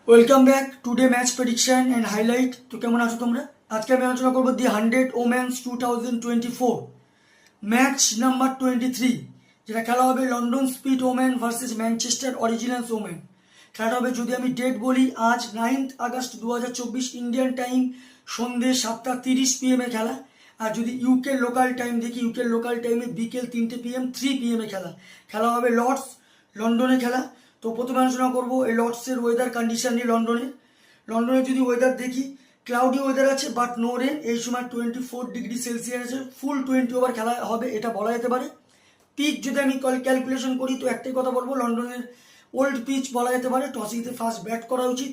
Welcome back today match prediction and highlight. তো কেমন আছো তোমরা? আজকে আমি আলোচনা করবো দি 100 ওমেন্স 2024 ম্যাচ নাম্বার 23, যেটা খেলা হবে London Spirit women versus Manchester Originals women. খেলাটা হবে, যদি আমি ডেট বলি, আজ 9 আগস্ট 2024 ইন্ডিয়ান টাইম সন্ধ্যে 7:30 PM এ খেলা। আর যদি ইউকে লোকাল টাইম দেখি, ইউকে লোকাল টাইমে বিকেল 3টে PM 3 PM এ খেলা হবে লর্ডস লন্ডনে খেলা। তো প্রথমে আলোচনা করবো এই লর্ডসের ওয়েদার কন্ডিশন নিয়ে। লন্ডনে যদি ওয়েদার দেখি, ক্লাউডি ওয়েদার আছে বাট নো রেন। এই সময় 24°C আছে, ফুল 20 ওভার খেলা হবে এটা বলা যেতে পারে। পিচ যদি আমি ক্যালকুলেশন করি তো একটাই কথা বলবো, লন্ডনের ওল্ড পিচ বলা যেতে পারে। টসে জিতে ফার্স্ট ব্যাট করা উচিত।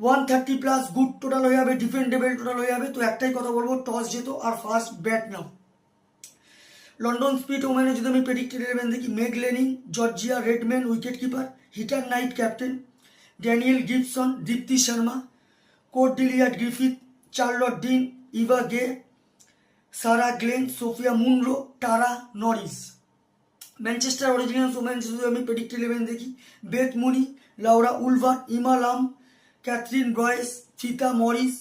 130+ গুড টোটাল হয়ে যাবে, ডিফেন্ডেবল টোটাল হয়ে যাবে। তো একটাই কথা বলবো, টস যেত আর ফার্স্ট ব্যাট নাও। লন্ডন স্পিড ওমেনে যদি আমি প্রেডিক্টেড 11 দেখি, Meg Lanning, Georgia Redmayne wicket keeper, Heather Knight captain, Danielle Gibson, Deepti Sharma, Cordelia Griffith, Charlotte Dean, Eva Gray, Sarah Glenn, Sophia Munro, Tara Norris. Manchester Originals women যদি আমি predicted 11 দেখি, bathe মুনি, লাউরা Wolvaardt, ইমা লাম, ক্যাথরিন ব্রয়েস, চিতা Morris,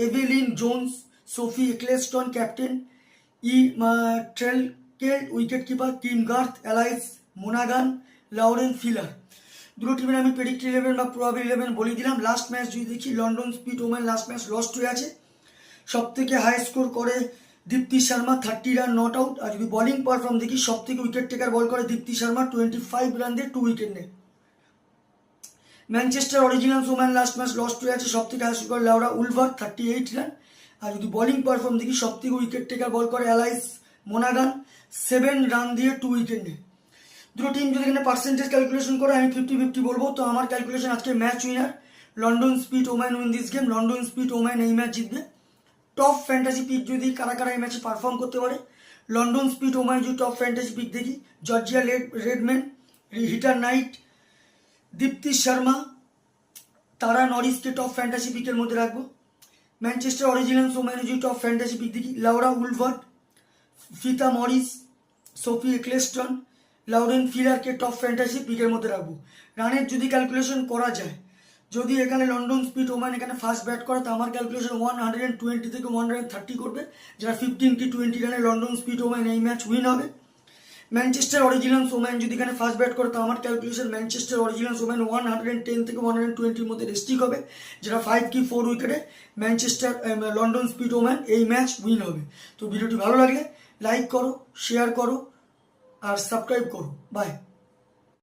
Evelyn Jones, Sophie Ecclestone captain, ট্রেলকেল্ট wicket keeper, Kim Garth, Alice মোনাগান, লাউরেন ফিলার। দুটো টিমের আমি প্রেডিক্টেড 11 বা প্রবাবল 11 বলে দিলাম। লাস্ট ম্যাচ যদি দেখি, London Spirit women last match lost হয়ে আছে। সব থেকে হাই স্কোর করে Deepti Sharma, 30 run not out. আর যদি বোলিং পারফর্ম দেখি, সব থেকে উইকেট টেকার বল করে দীপ্তি শর্মা, 25 রান দিয়ে 2 উইকেট নেয়। Manchester Originals women last match lost হয়ে আছে, সব থেকে হাই স্কোর করে লাউরা উলভার, 38 রান। আর যদি বোলিং পারফর্ম দেখি, সব থেকে উইকেট টেকার বল করে অ্যালাইস মোনাগান, 7 রান দিয়ে 2 উইকেট নেয়। দুটো টিম যদি এখানে পার্সেন্টেজ ক্যালকুলেশন করে আমি 50-50 বলবো। তো আমার ক্যালকুলেশন আজকে match winner London Spirit women win this game. London Spirit women এই ম্যাচ জিতবে। টপ ফ্যান্টাসি পিক যদি কারা কারা এই ম্যাচে পারফর্ম করতে পারে, লন্ডন স্পিড ওমেন যদি টপ ফ্যান্টাসি পিক দেখি, Georgia Redmayne, Heather Knight, Deepti Sharma, Tara নরিসকে টপ ফ্যান্টাসি পিকের মধ্যে রাখবো। ম্যানচেস্টার অরিজিনালস ওমেন যদি টপ ফ্যান্টাসি পিক দেখি, লাউরা উলভার্ট, ফিতা মরিস, সোফি এক্লেস্টন, লাউরেন ফিলারকে টপ ফ্যান্টাসি পিকের মধ্যে রাখবো। রানের যদি ক্যালকুলেশন করা যায়, যদি এখানে লন্ডন স্পিড ওমেন এখানে ফার্স্ট ব্যাট করে, তো আমার ক্যালকুলেশন 120 থেকে 130 করবে, যেটা 15 কি 20 রানে লন্ডন স্পিড ওমেন এই ম্যাচ উইন হবে। ম্যানচেস্টার অরিজিনালস ওমেন যদি এখানে ফার্স্ট ব্যাট করে, তো আমার ক্যালকুলেশন ম্যানচেস্টার অরিজিনালস ওমেন 110 থেকে 120-র মধ্যে রেস্টিক হবে, যেটা 5 কি 4 উইকেটে ম্যানচেস্টার লন্ডন স্পিড ওমেন এই ম্যাচ উইন হবে। তো ভিডিওটি ভালো লাগলে লাইক করো, শেয়ার করো আর সাবস্ক্রাইব করো। বাই।